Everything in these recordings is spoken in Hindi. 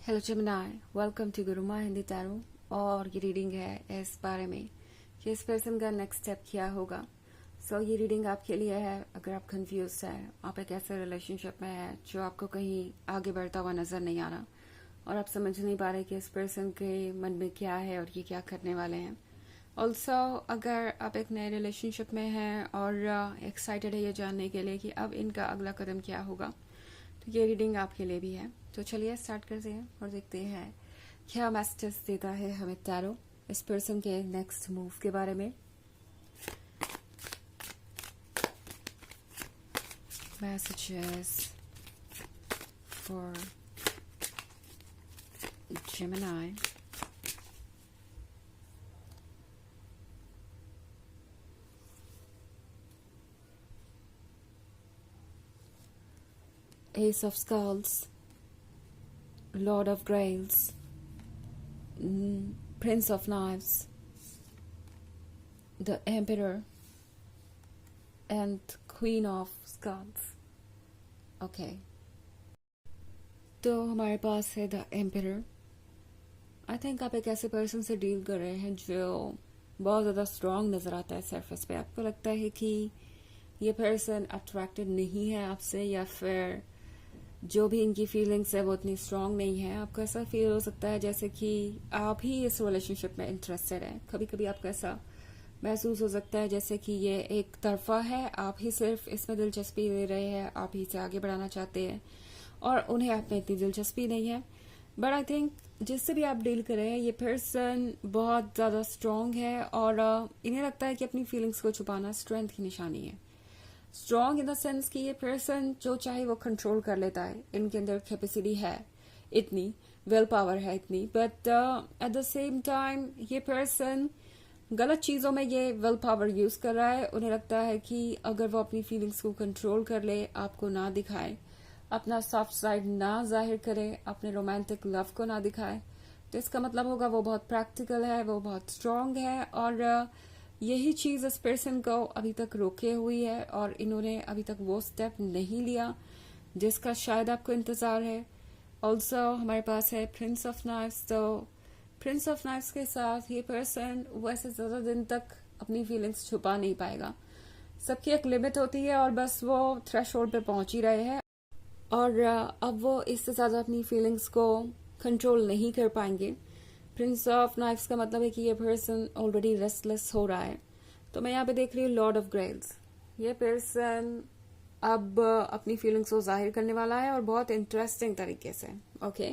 हेलो जमुनाई, welcome to Guruma Hindi tarot. और ये रीडिंग है इस बारे में कि इस पर्सन का नेक्स्ट स्टेप क्या होगा। ये रीडिंग आपके लिए है अगर आप कंफ्यूज हैं, आप एक ऐसे रिलेशनशिप में हैं जो आपको कहीं आगे बढ़ता हुआ नजर नहीं आ रहा और आप समझ नहीं पा रहे कि इस पर्सन के मन में क्या है और ये क्या करने वाले हैं। ऑल्सो अगर आप एक नए रिलेशनशिप में हैं और एक्साइटेड है ये जानने के लिए कि अब इनका अगला कदम क्या होगा, तो ये रीडिंग आपके लिए भी है। तो चलिए स्टार्ट करते हैं और देखते हैं क्या मैसेजेस देता है हमें टैरो इस पर्सन के नेक्स्ट मूव के बारे में। Messages for Gemini. Ace of Skulls, Lord of Grails, Prince of Knives, the Emperor and Queen of Skulls. Okay. तो हमारे पास है द एम्परर। आई थिंक आप एक ऐसे पर्सन से डील कर रहे हैं जो बहुत ज़्यादा स्ट्रांग नज़र आता है सरफेस पे। आपको लगता है कि ये पर्सन अट्रैक्टेड नहीं है आपसे, या फिर जो भी इनकी फीलिंग्स है वो इतनी स्ट्रांग नहीं है। आपको ऐसा फील हो सकता है जैसे कि आप ही इस रिलेशनशिप में इंटरेस्टेड है। कभी कभी आपको ऐसा महसूस हो सकता है जैसे कि ये एक तरफा है, आप ही सिर्फ इसमें दिलचस्पी ले रहे हैं, आप ही से आगे बढ़ाना चाहते हैं और उन्हें आप में इतनी दिलचस्पी नहीं है। बट आई थिंक जिससे भी आप डील कर रहे हैं ये पर्सन बहुत ज़्यादा स्ट्रांग है और इन्हें लगता है कि अपनी फीलिंग्स को छुपाना स्ट्रेंथ की निशानी है। स्ट्रांग इन द सेंस कि ये पर्सन जो चाहे वो कंट्रोल कर लेता है, इनके अंदर कैपेसिटी है इतनी, विल पावर है इतनी, but at the same time ये पर्सन गलत चीज़ों में ये विल पावर यूज कर रहा है। उन्हें लगता है कि अगर वो अपनी फीलिंग्स को कंट्रोल कर ले, आपको ना दिखाए, अपना सॉफ्ट साइड ना जाहिर करे, अपने रोमांटिक लव को ना दिखाए, तो इसका मतलब होगा वो बहुत प्रैक्टिकल है, वो बहुत स्ट्रांग है और यही चीज़ इस पर्सन को अभी तक रोके हुई है और इन्होंने अभी तक वो स्टेप नहीं लिया जिसका शायद आपको इंतज़ार है। ऑल्सो हमारे पास है प्रिंस ऑफ नाइफ्स। तो प्रिंस ऑफ नाइफ्स के साथ ये पर्सन वैसे ज़्यादा दिन तक अपनी फीलिंग्स छुपा नहीं पाएगा। सबकी एक लिमिट होती है और बस वो थ्रेशोल्ड पे पहुंच ही रहे हैं और अब वो इससे ज़्यादा अपनी फीलिंग्स को कंट्रोल नहीं कर पाएंगे। प्रिंस ऑफ नाइफ्स का मतलब है कि ये पर्सन ऑलरेडी रेस्टलेस हो रहा है। तो मैं यहाँ पे देख रही हूँ लॉर्ड ऑफ ग्रेल्स। ये पर्सन अब अपनी फीलिंग्स को जाहिर करने वाला है और बहुत इंटरेस्टिंग तरीके से। ओके,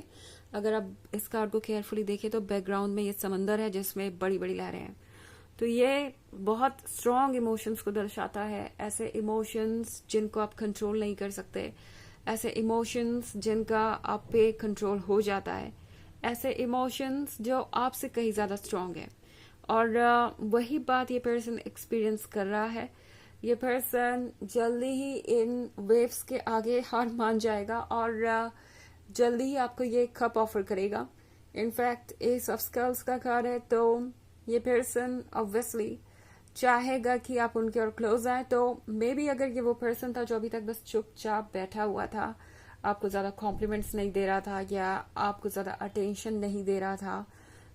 अगर आप इस कार्ड को केयरफुली देखें तो बैकग्राउंड में ये समंदर है जिसमें बड़ी बड़ी लहरें हैं। तो ये बहुत स्ट्रॉन्ग इमोशंस को दर्शाता है, ऐसे इमोशंस जिनको आप कंट्रोल नहीं कर सकते, ऐसे इमोशंस जिनका आप पे कंट्रोल हो जाता है, ऐसे इमोशंस जो आपसे कहीं ज्यादा स्ट्रांग है। और वही बात ये पर्सन एक्सपीरियंस कर रहा है। ये पर्सन जल्दी ही इन वेव्स के आगे हार मान जाएगा और जल्दी ही आपको ये कप ऑफर करेगा। इनफैक्ट एस ऑफ स्कल्स का कार्ड है, तो ये पर्सन ऑब्वियसली चाहेगा कि आप उनके और क्लोज आए। तो मे बी अगर ये वो पर्सन था जो अभी तक बस चुपचाप बैठा हुआ था, आपको ज्यादा कॉम्प्लीमेंट्स नहीं दे रहा था या आपको ज्यादा अटेंशन नहीं दे रहा था,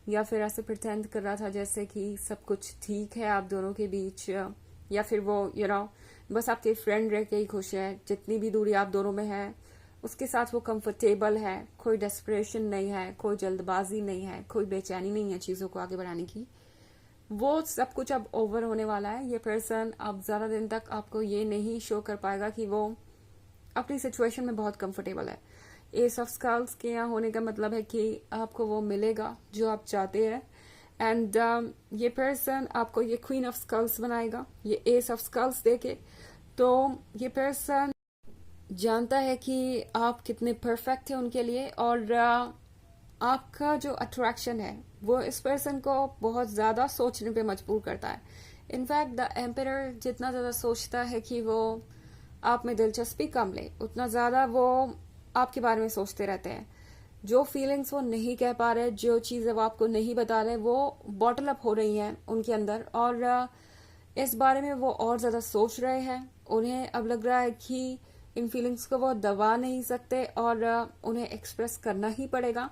या फिर ऐसे प्रिटेंड कर रहा था जैसे कि सब कुछ ठीक है आप दोनों के बीच, या फिर वो बस आपके फ्रेंड रह के ही खुश है, जितनी भी दूरी आप दोनों में है उसके साथ वो कंफर्टेबल है, कोई डेस्परेशन नहीं है, कोई जल्दबाजी नहीं है, कोई बेचैनी नहीं है चीजों को आगे बढ़ाने की। वो सब कुछ अब ओवर होने वाला है। ये पर्सन अब ज्यादा दिन तक आपको ये नहीं शो कर पाएगा कि वो अपनी सिचुएशन में बहुत कंफर्टेबल है। एस ऑफ स्कल्स के यहाँ होने का मतलब है कि आपको वो मिलेगा जो आप चाहते हैं एंड ये पर्सन आपको ये क्वीन ऑफ स्कल्स बनाएगा ये एस ऑफ स्कल्स देके। तो ये पर्सन जानता है कि आप कितने परफेक्ट हैं उनके लिए और आपका जो अट्रैक्शन है वो इस पर्सन को बहुत ज्यादा सोचने पे मजबूर करता है। इनफैक्ट द एम्परर जितना ज्यादा सोचता है कि वो आप में दिलचस्पी कम ले, उतना ज्यादा वो आपके बारे में सोचते रहते हैं। जो फीलिंग्स वो नहीं कह पा रहे, जो चीजें वो आपको नहीं बता रहे, वो बॉटल अप हो रही हैं उनके अंदर और इस बारे में वो और ज्यादा सोच रहे हैं। उन्हें अब लग रहा है कि इन फीलिंग्स को वो दबा नहीं सकते और उन्हें एक्सप्रेस करना ही पड़ेगा.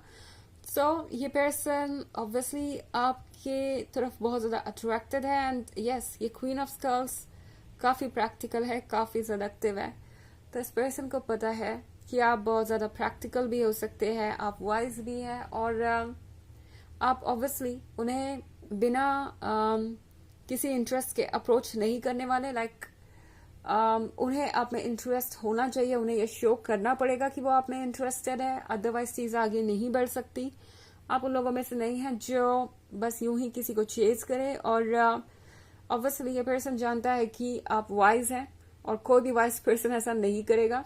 सो ये पर्सन ऑब्वियसली आपके तरफ बहुत ज्यादा अट्रैक्टेड है. एंड यस, ये क्वीन ऑफ स्कल्स काफी प्रैक्टिकल है, काफी सदक्टिव है. तो इस पर्सन को पता है कि आप बहुत ज्यादा प्रैक्टिकल भी हो सकते हैं, आप वाइज भी हैं, और आप ऑब्वियसली उन्हें बिना किसी इंटरेस्ट के अप्रोच नहीं करने वाले. लाइक उन्हें आप में इंटरेस्ट होना चाहिए, उन्हें ये शो करना पड़ेगा कि वो आप में इंटरेस्टेड है, अदरवाइज चीज आगे नहीं बढ़ सकती. आप उन लोगों में से नहीं हैं जो बस यूं ही किसी को चेज करे. और ऑब्वियसली ये पर्सन जानता है कि आप वाइज हैं, और कोई भी वाइज पर्सन ऐसा नहीं करेगा.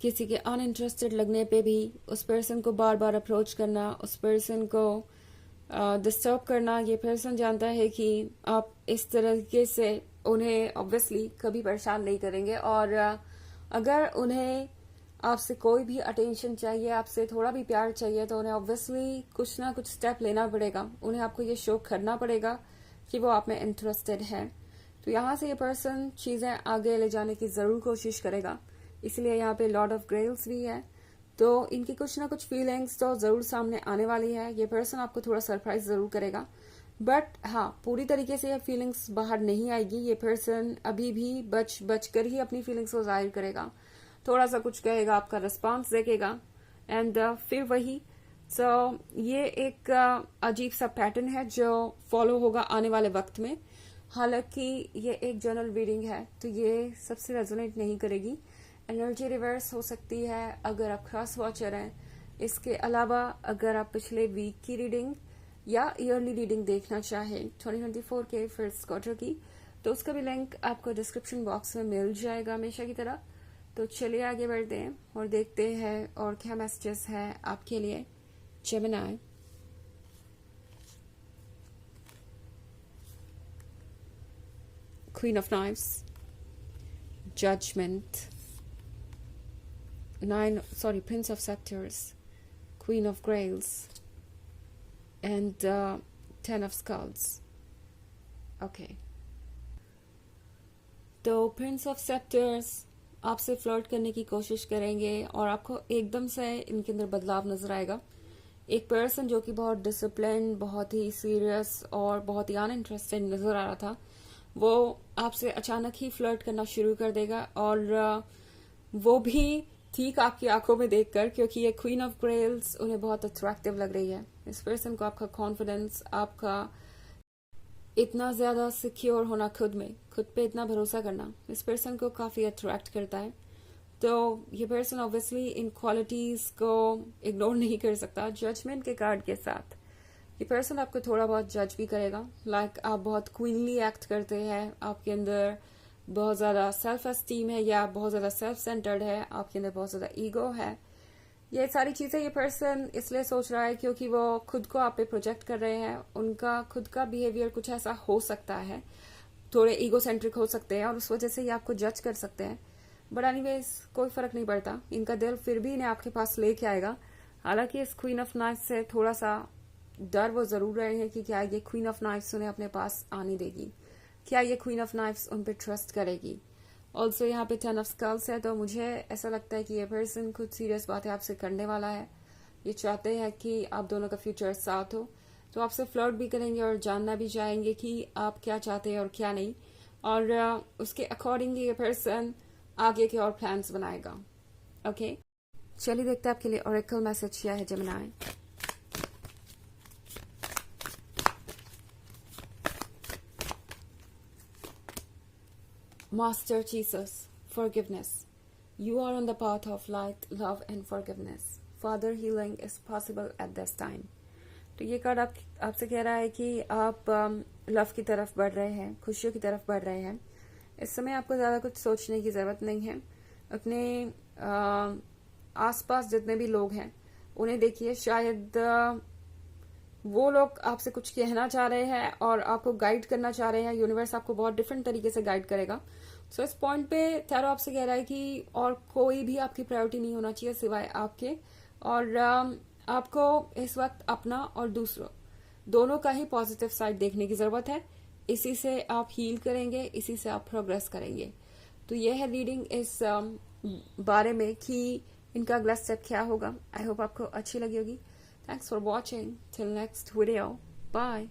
किसी के अनइंटरेस्टेड लगने पे भी उस पर्सन को बार बार अप्रोच करना, उस पर्सन को डिस्टर्ब करना, ये पर्सन जानता है कि आप इस तरीके से उन्हें ऑब्वियसली कभी परेशान नहीं करेंगे. और अगर उन्हें आपसे कोई भी अटेंशन चाहिए, आपसे थोड़ा भी प्यार चाहिए, तो उन्हें ऑब्वियसली कुछ ना कुछ स्टेप लेना पड़ेगा. उन्हें आपको ये शो करना पड़ेगा कि वो आप में इंटरेस्टेड है. तो यहाँ से ये पर्सन चीजें आगे ले जाने की जरूर कोशिश करेगा. इसलिए यहाँ पे लॉर्ड ऑफ ग्रेल्स भी है, तो इनकी कुछ ना कुछ फीलिंग्स तो जरूर सामने आने वाली है. ये पर्सन आपको थोड़ा सरप्राइज जरूर करेगा, बट हाँ, पूरी तरीके से ये फीलिंग्स बाहर नहीं आएगी. ये पर्सन अभी भी बच कर ही अपनी फीलिंग्स को जाहिर करेगा. थोड़ा सा कुछ कहेगा, आपका रिस्पॉन्स देखेगा, एंड फिर वही. सो ये एक अजीब सा पैटर्न है जो फॉलो होगा आने वाले वक्त में. हालांकि ये एक जनरल रीडिंग है, तो ये सबसे रेजोनेट नहीं करेगी. एनर्जी रिवर्स हो सकती है अगर आप क्रॉस वॉचर हैं. इसके अलावा अगर आप पिछले वीक की रीडिंग या ईयरली रीडिंग देखना चाहें 2024 के फर्स्ट क्वार्टर की, तो उसका भी लिंक आपको डिस्क्रिप्शन बॉक्स में मिल जाएगा हमेशा की तरह. तो चलिए आगे बढ़ते हैं और देखते हैं और क्या मैसेजेस है आपके लिए Gemini. Queen of Knives, Judgment, Prince of Scepters, Queen of Grails, and Ten of Skulls. Okay. तो Prince of Scepters आपसे फ्लर्ट करने की कोशिश करेंगे और आपको एकदम से इनके अंदर बदलाव नजर आएगा. एक पर्सन जो कि बहुत डिसिप्लिन, बहुत ही सीरियस और बहुत ही अनइंटरेस्टेड नजर आ रहा था, वो आपसे अचानक ही फ्लर्ट करना शुरू कर देगा. और वो भी ठीक आपकी आंखों में देखकर, क्योंकि ये क्वीन ऑफ ग्रेल्स उन्हें बहुत अट्रैक्टिव लग रही है. इस पर्सन को आपका कॉन्फिडेंस, आपका इतना ज्यादा सिक्योर होना, खुद पे इतना भरोसा करना, इस पर्सन को काफी अट्रैक्ट करता है. तो ये पर्सन ऑब्वियसली इन क्वालिटीज को इग्नोर नहीं कर सकता. जजमेंट के कार्ड के साथ ये पर्सन आपको थोड़ा बहुत जज भी करेगा. लाइक आप बहुत क्वीनली एक्ट करते हैं, आपके अंदर बहुत ज्यादा सेल्फ एस्टीम है, या बहुत ज्यादा सेल्फ सेंटर्ड है, आपके अंदर बहुत ज्यादा ईगो है. ये सारी चीजें ये पर्सन इसलिए सोच रहा है क्योंकि वो खुद को आप पे प्रोजेक्ट कर रहे हैं. उनका खुद का बिहेवियर कुछ ऐसा हो सकता है, थोड़े ईगो सेंट्रिक हो सकते हैं, और उस वजह से ये आपको जज कर सकते हैं. बट एनीवेज कोई फर्क नहीं पड़ता, इनका दिल फिर भी इन्हें आपके पास लेके आएगा. हालांकि इस क्वीन ऑफ नाइफ्स से थोड़ा सा डर वो जरूर रहे हैं कि क्या ये क्वीन ऑफ नाइफ्स उन्हें अपने पास आने देगी, क्या ये क्वीन ऑफ नाइफ्स उन पे ट्रस्ट करेगी. ऑल्सो यहाँ पे 10 ऑफ स्कल्स है, तो मुझे ऐसा लगता है कि ये पर्सन कुछ सीरियस बातें आपसे करने वाला है. ये चाहते हैं कि आप दोनों का फ्यूचर साथ हो, तो आपसे फ्लर्ट भी करेंगे और जानना भी चाहेंगे कि आप क्या चाहते हैं और क्या नहीं. और उसके अकॉर्डिंग ये पर्सन आगे के और प्लान्स बनाएगा. ओके, चलिए देखते हैं आपके लिए ओरेकल मैसेज क्या है Gemini. Master Jesus, forgiveness. You are on the path of light, love and forgiveness. Father, healing is possible at this time. तो ये कार्ड आपसे कह रहा है कि आप लव की तरफ बढ़ रहे हैं, खुशियों की तरफ बढ़ रहे हैं. इस समय आपको ज्यादा कुछ सोचने की जरूरत नहीं है. अपने आसपास जितने भी लोग हैं उन्हें देखिए, शायद वो लोग आपसे कुछ कहना चाह रहे हैं और आपको गाइड करना चाह रहे हैं. यूनिवर्स आपको बहुत डिफरेंट तरीके से गाइड करेगा. सो इस पॉइंट पे टैरो आपसे कह रहा है कि और कोई भी आपकी प्रायोरिटी नहीं होना चाहिए सिवाय आपके. और आपको इस वक्त अपना और दूसरों दोनों का ही पॉजिटिव साइड देखने की जरूरत है. इसी से आप हील करेंगे, इसी से आप प्रोग्रेस करेंगे. तो यह है रीडिंग इस बारे में कि इनका अगला स्टेप क्या होगा। आई होप आपको अच्छी लगी होगी। Thanks for watching. Till next video, bye.